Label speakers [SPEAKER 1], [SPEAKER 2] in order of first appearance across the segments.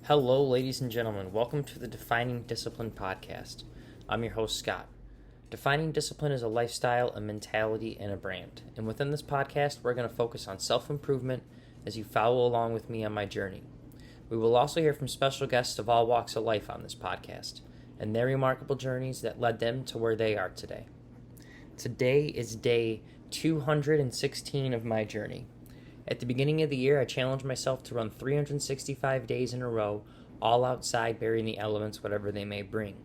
[SPEAKER 1] Hello, ladies and gentlemen. Welcome to the Defining Discipline podcast. I'm your host, Scott. Defining discipline is a lifestyle, a mentality, and a brand. And within this podcast, we're going to focus on self-improvement as you follow along with me on my journey. We will also hear from special guests of all walks of life on this podcast and their remarkable journeys that led them to where they are today. Today is day 216 of my journey. At the beginning of the year, I challenged myself to run 365 days in a row, all outside, burying the elements, whatever they may bring.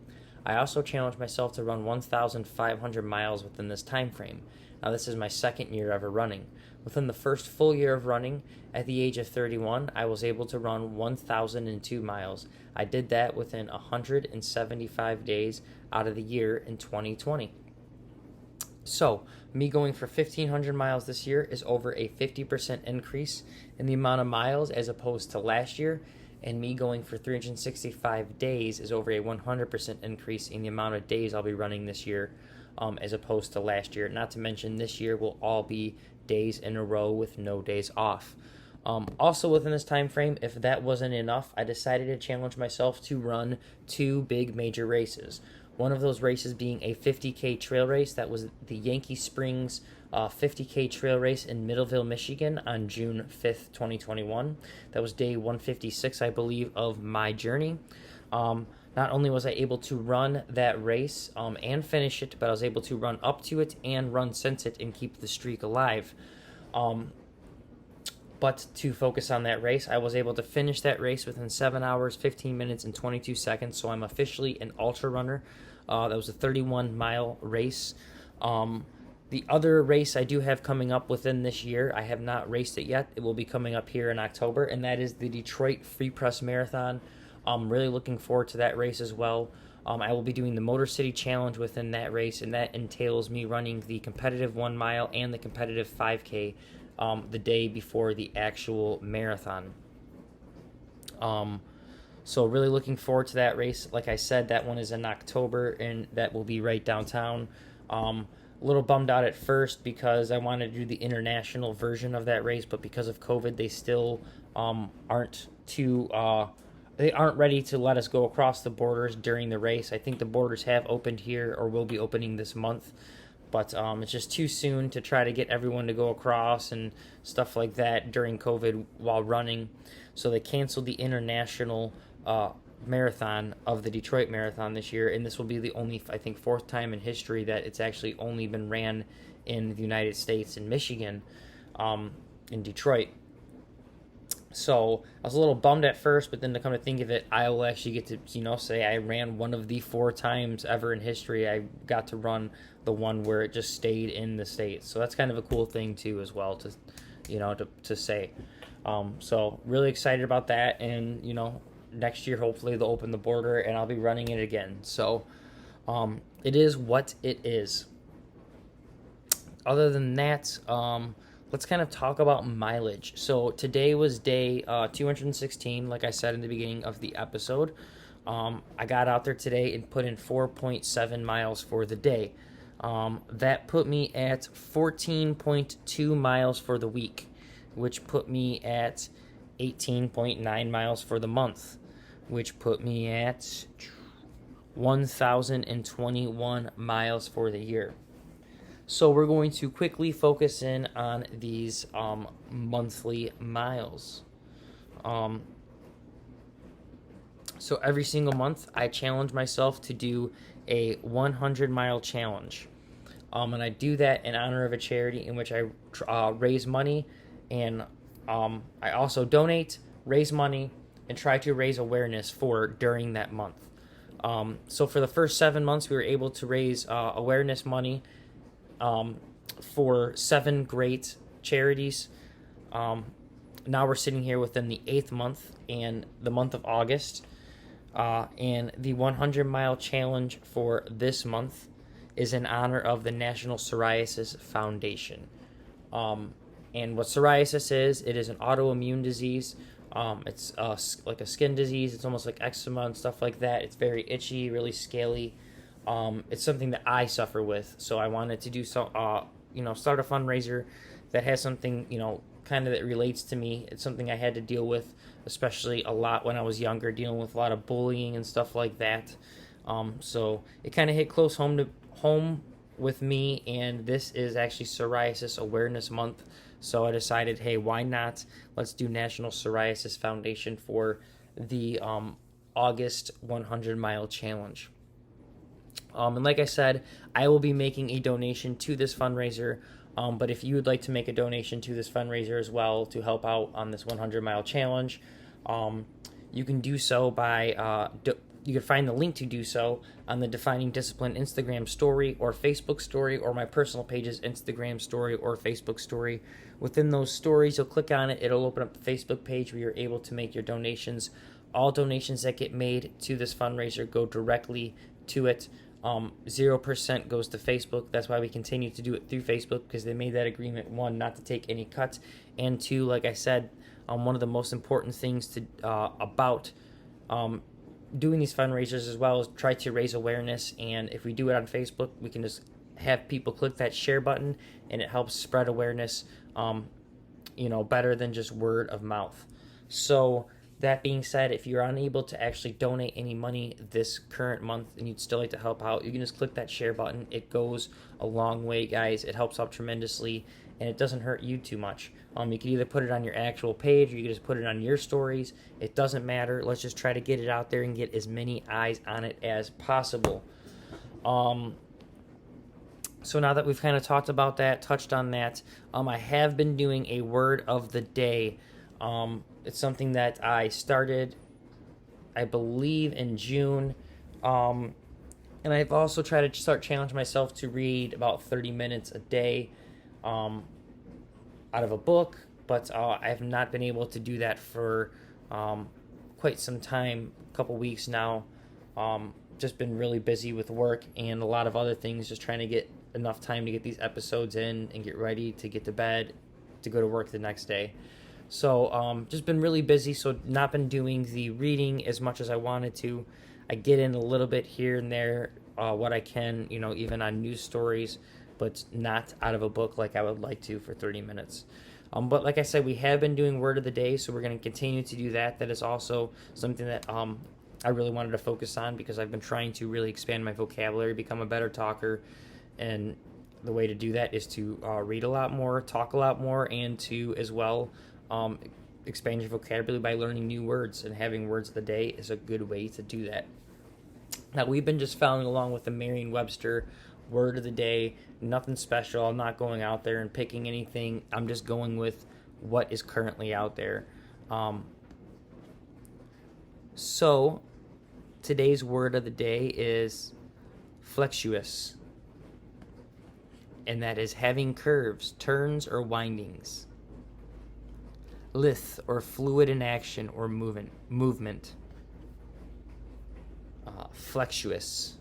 [SPEAKER 1] I also challenged myself to run 1,500 miles within this time frame. Now, this is my second year ever running. Within the first full year of running, at the age of 31, I was able to run 1,002 miles. I did that within 175 days out of the year in 2020. So, me going for 1,500 miles this year is over a 50% increase in the amount of miles as opposed to last year, and me going for 365 days is over a 100% increase in the amount of days I'll be running this year as opposed to last year. Not to mention, this year will all be days in a row with no days off. Also within this time frame, if that wasn't enough, I decided to challenge myself to run two big major races. One of those races being a 50K trail race. That was the Yankee Springs 50K trail race in Middleville, Michigan on June 5th, 2021. That was day 156, I believe, of my journey. Not only was I able to run that race and finish it, but I was able to run up to it and run since it and keep the streak alive. But to focus on that race, I was able to finish that race within 7 hours, 15 minutes, and 22 seconds. So I'm officially an ultra runner. That was a 31-mile race. The other race I do have coming up within this year, I have not raced it yet. It will be coming up here in October, and that is the Detroit Free Press Marathon. I'm really looking forward to that race as well. I will be doing the Motor City Challenge within that race, and that entails me running the competitive 1 mile and the competitive 5K the day before the actual marathon. So really looking forward to that race. Like I said, that one is in October, and that will be right downtown. A little bummed out at first because I wanted to do the international version of that race, but because of COVID, they still aren't ready to let us go across the borders during the race. I think the borders have opened here or will be opening this month, but it's just too soon to try to get everyone to go across and stuff like that during COVID while running. So they canceled the international marathon of the Detroit Marathon this year, and this will be the only, I think, fourth time in history that it's actually only been ran in the United States, in Michigan, in Detroit. So I was a little bummed at first, but then to come to think of it, I will actually get to, say I ran one of the 4 times ever in history. I got to run the one where it just stayed in the States. So that's kind of a cool thing too, as well, to say. So really excited about that, and next year hopefully they'll open the border and I'll be running it again. So it is what it is. Other than that, let's kind of talk about mileage. So today was day 216, like I said in the beginning of the episode. I got out there today and put in 4.7 miles for the day. That put me at 14.2 miles for the week, which put me at 18.9 miles for the month, which put me at 1,021 miles for the year. So we're going to quickly focus in on these monthly miles. So every single month, I challenge myself to do a 100-mile challenge. And I do that in honor of a charity in which I raise money, and I also donate, raise money, and try to raise awareness for during that month. So for the first 7 months, we were able to raise awareness money for 7 great charities. Now we're sitting here within the 8th month and the month of August. And the 100-mile challenge for this month is in honor of the National Psoriasis Foundation. And what psoriasis is, it is an autoimmune disease. It's like a skin disease. It's almost like eczema and stuff like that. It's very itchy, really scaly. It's something that I suffer with. So I wanted to do start a fundraiser that has something, kind of that relates to me. It's something I had to deal with, especially a lot when I was younger, dealing with a lot of bullying and stuff like that. So it kind of hit close home with me, and this is actually Psoriasis Awareness Month. So I decided, hey, why not? Let's do National Psoriasis Foundation for the August 100 Mile Challenge. And like I said, I will be making a donation to this fundraiser. But if you would like to make a donation to this fundraiser as well to help out on this 100 Mile Challenge, you can do so by you can find the link to do so on the Defining Discipline Instagram story or Facebook story, or my personal page's Instagram story or Facebook story. Within those stories, you'll click on it. It'll open up the Facebook page where you're able to make your donations. All donations that get made to this fundraiser go directly to it. 0% goes to Facebook. That's why we continue to do it through Facebook, because they made that agreement, one, not to take any cuts, and two, like I said, one of the most important things to about doing these fundraisers as well is try to raise awareness. And if we do it on Facebook, we can just have people click that share button, and it helps spread awareness, better than just word of mouth. So that being said, if you're unable to actually donate any money this current month and you'd still like to help out, you can just click that share button. It goes a long way, guys. It helps out tremendously, and it doesn't hurt you too much. You can either put it on your actual page, or you can just put it on your stories. It doesn't matter. Let's just try to get it out there and get as many eyes on it as possible. So now that we've kind of talked about that, touched on that, I have been doing a word of the day. It's something that I started, I believe, in June. And I've also tried to start challenging myself to read about 30 minutes a day out of a book, but I have not been able to do that for quite some time, a couple weeks now. Just been really busy with work and a lot of other things, just trying to get enough time to get these episodes in and get ready to get to bed, to go to work the next day. So just been really busy, so not been doing the reading as much as I wanted to. I get in a little bit here and there, what I can, even on news stories, but not out of a book like I would like to for 30 minutes. But like I said, we have been doing Word of the Day, so we're going to continue to do that. That is also something that I really wanted to focus on, because I've been trying to really expand my vocabulary, become a better talker, and the way to do that is to read a lot more, talk a lot more, and to as well expand your vocabulary by learning new words, and having Words of the Day is a good way to do that. Now, we've been just following along with the Merriam-Webster Word of the Day. Nothing special. I'm not going out there and picking anything. I'm just going with what is currently out there. So today's word of the day is flexuous, and that is having curves, turns, or windings. Lithe, or fluid in action or movement. Flexuous.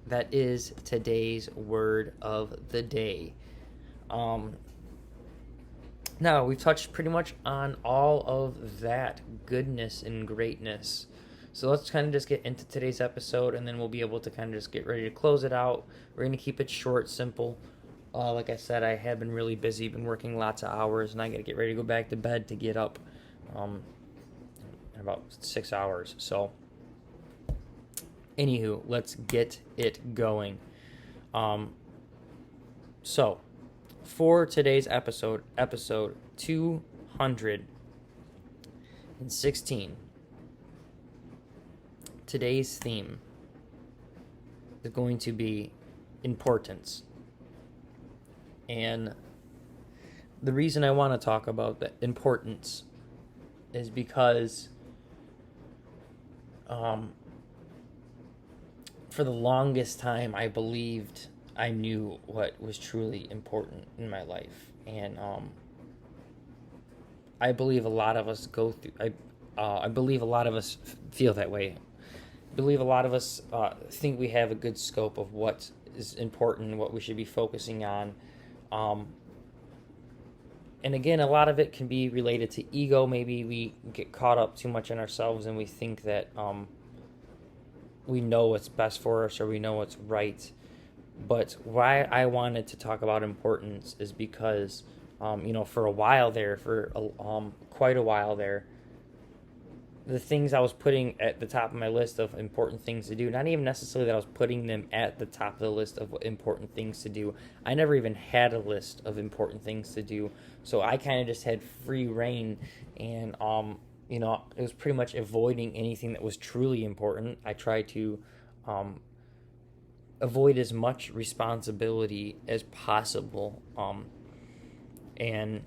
[SPEAKER 1] That is today's word of the day. Now, we've touched pretty much on all of that goodness and greatness. So let's kind of just get into today's episode, and then we'll be able to kind of just get ready to close it out. We're going to keep it short, simple. Like I said, I have been really busy, been working lots of hours, and I got to get ready to go back to bed to get up in about 6 hours. So, anywho, let's get it going. So, for today's episode 216, today's theme is going to be importance. And the reason I want to talk about the importance is because for the longest time I believed I knew what was truly important in my life. And I believe a lot of us go through, I believe a lot of us feel that way. I believe a lot of us think we have a good scope of what is important, what we should be focusing on. And again, a lot of it can be related to ego. Maybe we get caught up too much in ourselves and we think that we know what's best for us or we know what's right. But why I wanted to talk about importance is because for a while there, quite a while there, the things I was putting at the top of my list of important things to do, not even necessarily that I was putting them at the top of the list of important things to do. I never even had a list of important things to do. So I kind of just had free reign, and it was pretty much avoiding anything that was truly important. I tried to avoid as much responsibility as possible, and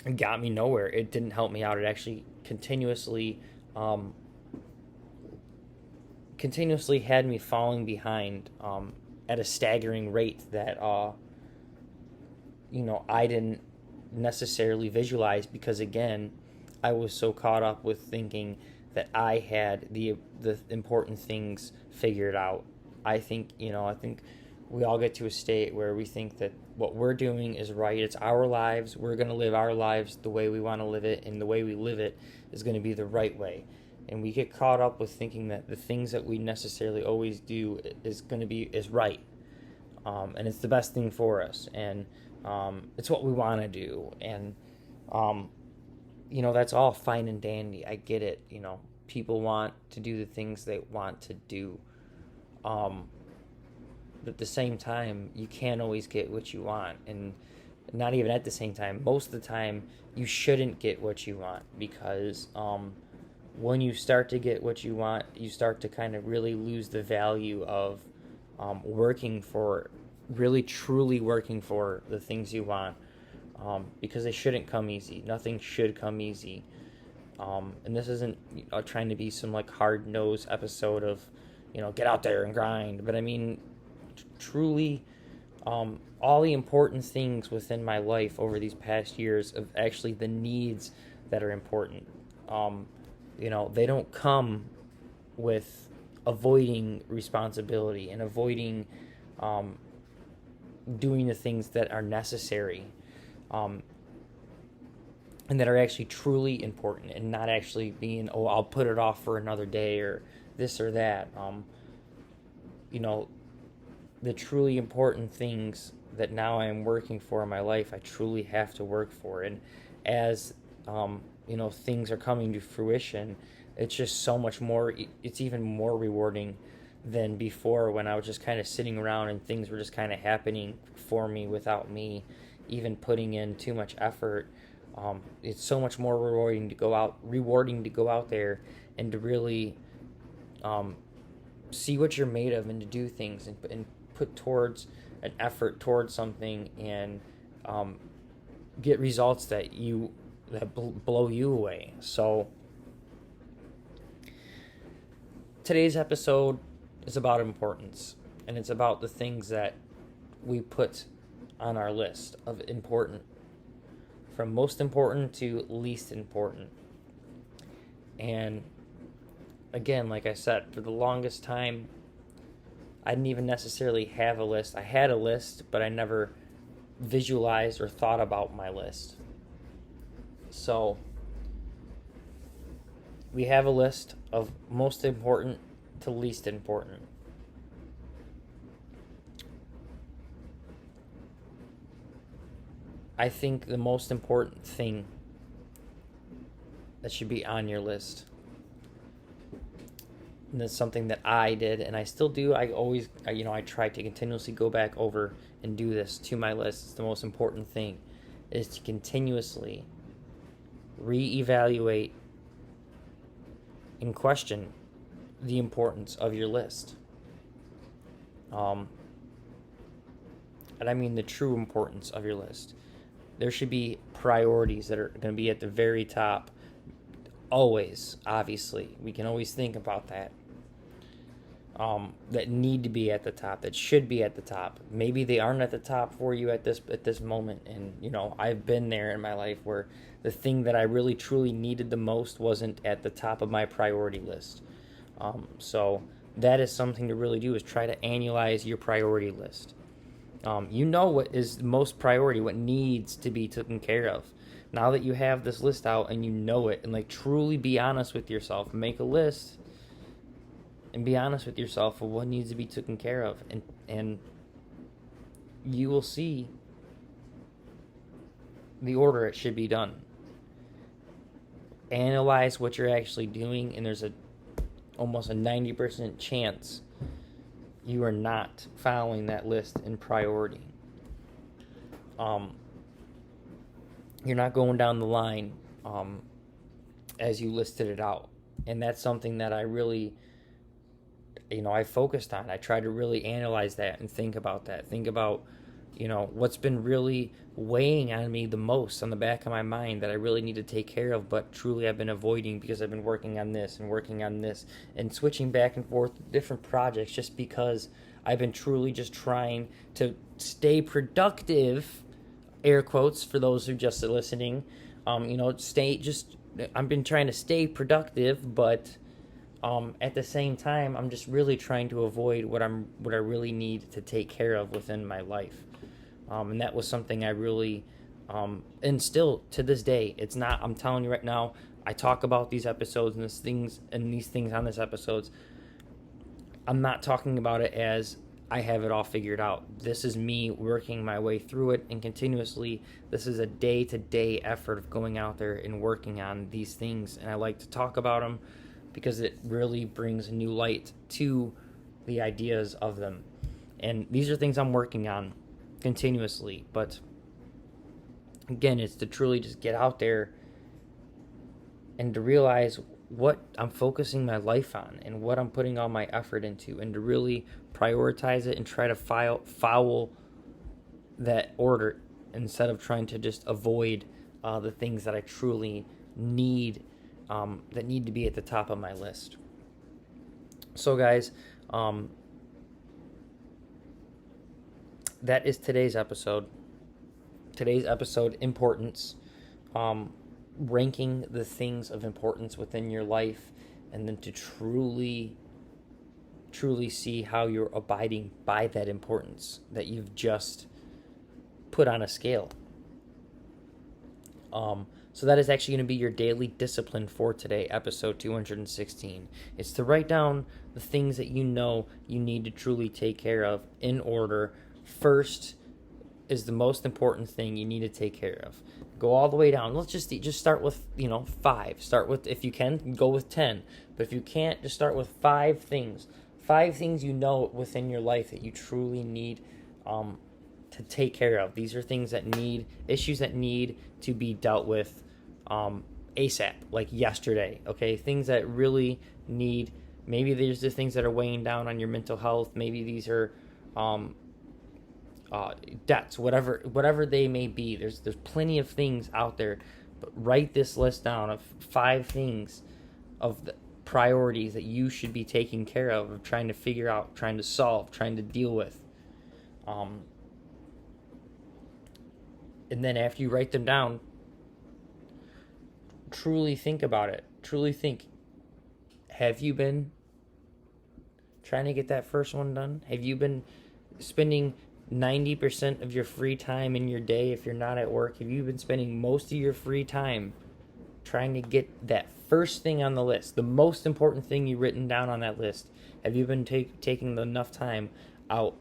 [SPEAKER 1] it got me nowhere. It didn't help me out. It actually continuously had me falling behind at a staggering rate that I didn't necessarily visualize, because again, I was so caught up with thinking that I had the important things figured out. I think we all get to a state where we think that what we're doing is right. It's our lives. We're going to live our lives the way we want to live it, and the way we live it is going to be the right way. And we get caught up with thinking that the things that we necessarily always do is right, and it's the best thing for us, and it's what we want to do, and that's all fine and dandy. I get it. People want to do the things they want to do. But at the same time, you can't always get what you want, and not even at the same time. Most of the time, you shouldn't get what you want, because when you start to get what you want, you start to kind of really lose the value of really truly working for the things you want, because they shouldn't come easy. Nothing should come easy. And this isn't trying to be some like hard-nosed episode of, get out there and grind. But I mean, truly, all the important things within my life over these past years of actually the needs that are important, they don't come with avoiding responsibility and avoiding doing the things that are necessary, and that are actually truly important, and not actually being, I'll put it off for another day or this or that. The truly important things that now I am working for in my life, I truly have to work for. And as things are coming to fruition, it's just so much more. It's even more rewarding than before, when I was just kind of sitting around and things were just kind of happening for me without me even putting in too much effort. It's so much more rewarding to go out there and to really see what you're made of, and to do things and put towards an effort towards something, and get results that blow you away. So today's episode is about importance, and it's about the things that we put on our list of important, from most important to least important. And again, like I said, for the longest time, I didn't even necessarily have a list. I had a list, but I never visualized or thought about my list. So we have a list of most important to least important. I think the most important thing that should be on your list, and that's something that I did, and I still do. I try to continuously go back over and do this to my list. It's the most important thing, is to continuously reevaluate and question the importance of your list. And I mean the true importance of your list. There should be priorities that are going to be at the very top. Always, obviously. We can always think about that. That need to be at the top, that should be at the top. Maybe they aren't at the top for you at this moment. And, I've been there in my life where the thing that I really truly needed the most wasn't at the top of my priority list. So that is something to really do, is try to annualize your priority list. What is the most priority, what needs to be taken care of. Now that you have this list out and you know it, and truly be honest with yourself, make a list and be honest with yourself of what needs to be taken care of, and you will see the order it should be done. Analyze what you're actually doing, and there's almost a 90% chance you are not following that list in priority. You're not going down the line as you listed it out. And that's something that I really, I focused on. I try to really analyze that and think about that. Think about, what's been really weighing on me the most on the back of my mind that I really need to take care of, but truly I've been avoiding because I've been working on this and switching back and forth to different projects just because I've been truly just trying to stay productive, air quotes for those who just are listening. I've been trying to stay productive, but at the same time, I'm just really trying to avoid what I really need to take care of within my life. And that was something I really, and still to this day, it's not. I'm telling you right now, I talk about these episodes and these things on this episodes. I'm not talking about it as I have it all figured out. This is me working my way through it, and continuously, this is a day-to-day effort of going out there and working on these things. And I like to talk about them because it really brings a new light to the ideas of them. And these are things I'm working on continuously. But again, it's to truly just get out there and to realize what I'm focusing my life on and what I'm putting all my effort into, and to really prioritize it and try to follow that order instead of trying to just avoid the things that I truly need, that need to be at the top of my list. So guys, that is today's episode. Today's episode, importance, ranking the things of importance within your life, and then to truly see how you're abiding by that importance that you've just put on a scale. So that is actually going to be your daily discipline for today, episode 216. It's to write down the things that you know you need to truly take care of in order. First is the most important thing you need to take care of. Go all the way down. Let's just start with 5. Start with, if you can, go with 10. But if you can't, just start with 5 things. 5 things within your life that you truly need to take care of. These are issues that need to be dealt with ASAP, like yesterday. Okay, things that really need. Maybe there's the things that are weighing down on your mental health. Maybe these are debts, whatever they may be. There's plenty of things out there, but write this list down of 5 things of the priorities that you should be taking care of trying to figure out, trying to solve, trying to deal with. And then after you write them down, truly think about it. Truly think, have you been trying to get that first one done? Have you been spending 90% of your free time in your day if you're not at work? Have you been spending most of your free time trying to get that first thing on the list, the most important thing you've written down on that list? Have you been taking enough time out?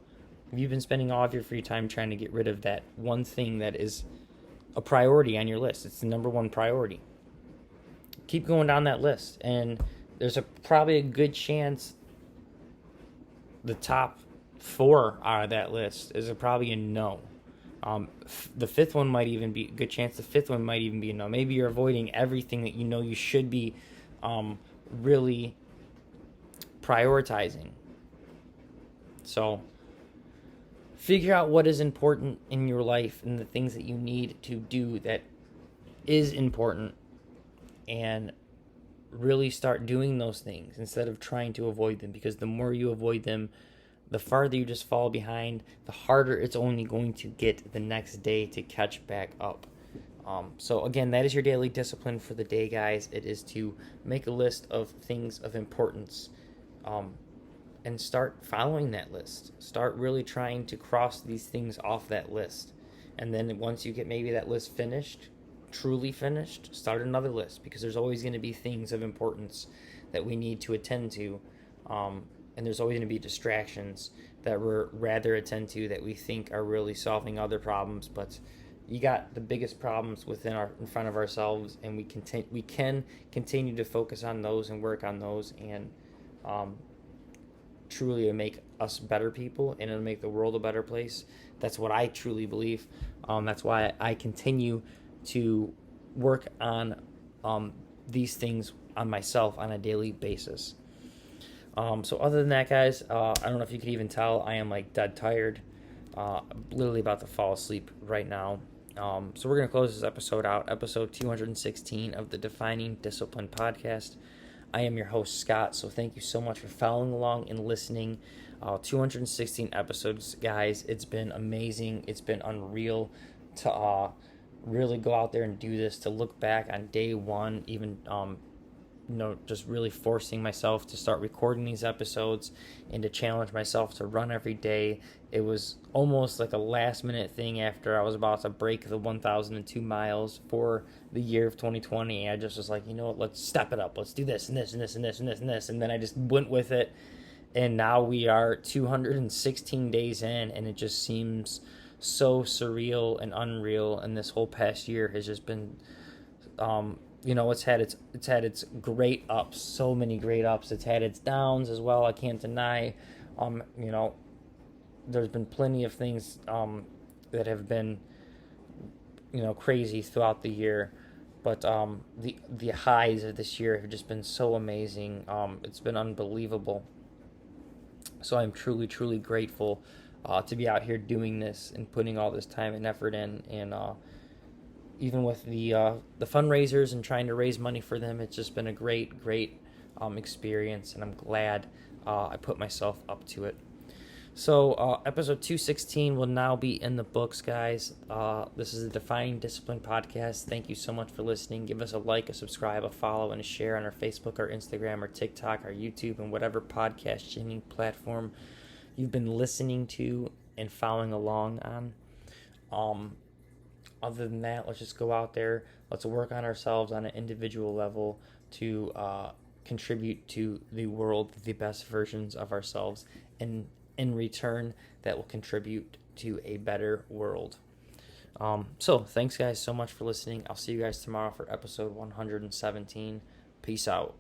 [SPEAKER 1] Have you been spending all of your free time trying to get rid of that one thing that is a priority on your list? It's the number one priority. Keep going down that list, and there's probably a good chance the top 4 out of that list is probably a no. The 5th one might even be a good chance. The 5th one might even be a no. Maybe you're avoiding everything that you should be really prioritizing. So figure out what is important in your life and the things that you need to do that is important, and really start doing those things instead of trying to avoid them, because the more you avoid them, the farther you just fall behind, the harder it's only going to get the next day to catch back up. So again, that is your daily discipline for the day, guys. It is to make a list of things of importance, and start following that list. Start really trying to cross these things off that list. And then once you get maybe that list finished, truly finished, start another list, because there's always going to be things of importance that we need to attend to. And there's always going to be distractions that we're rather attend to that we think are really solving other problems, but you got the biggest problems in front of ourselves, and we can continue to focus on those and work on those, and truly make us better people, and it'll make the world a better place. That's what I truly believe. That's why I continue to work on these things on myself on a daily basis. So other than that, guys, I don't know if you could even tell, I am like dead tired. Literally about to fall asleep right now. So we're going to close this episode out, episode 216 of the Defining Discipline podcast. I am your host, Scott, so thank you so much for following along and listening. 216 episodes, guys. It's been amazing. It's been unreal to really go out there and do this, to look back on day one, even just really forcing myself to start recording these episodes and to challenge myself to run every day. It was almost like a last minute thing after I was about to break the 1,002 miles for the year of 2020. I just was like, you know what, let's step it up. Let's do this and this and this and this and this and this. And then I just went with it. And now we are 216 days in, and it just seems so surreal and unreal. And this whole past year has just been, it's had its great ups, so many great ups. It's had its downs as well. I can't deny. There's been plenty of things that have been, crazy throughout the year, but the highs of this year have just been so amazing. It's been unbelievable. So I'm truly, truly grateful to be out here doing this and putting all this time and effort in, and even with the fundraisers and trying to raise money for them, it's just been a great experience, and I'm glad I put myself up to it. So episode 216 will now be in the books, guys. This is the Defining Discipline podcast. Thank you so much for listening. Give us a like, a subscribe, a follow, and a share on our Facebook, our Instagram, our TikTok, our YouTube, and whatever podcast streaming platform you've been listening to and following along on. Other than that, let's just go out there. Let's work on ourselves on an individual level to contribute to the world the best versions of ourselves, and in return, that will contribute to a better world. So thanks, guys, so much for listening. I'll see you guys tomorrow for episode 117. Peace out.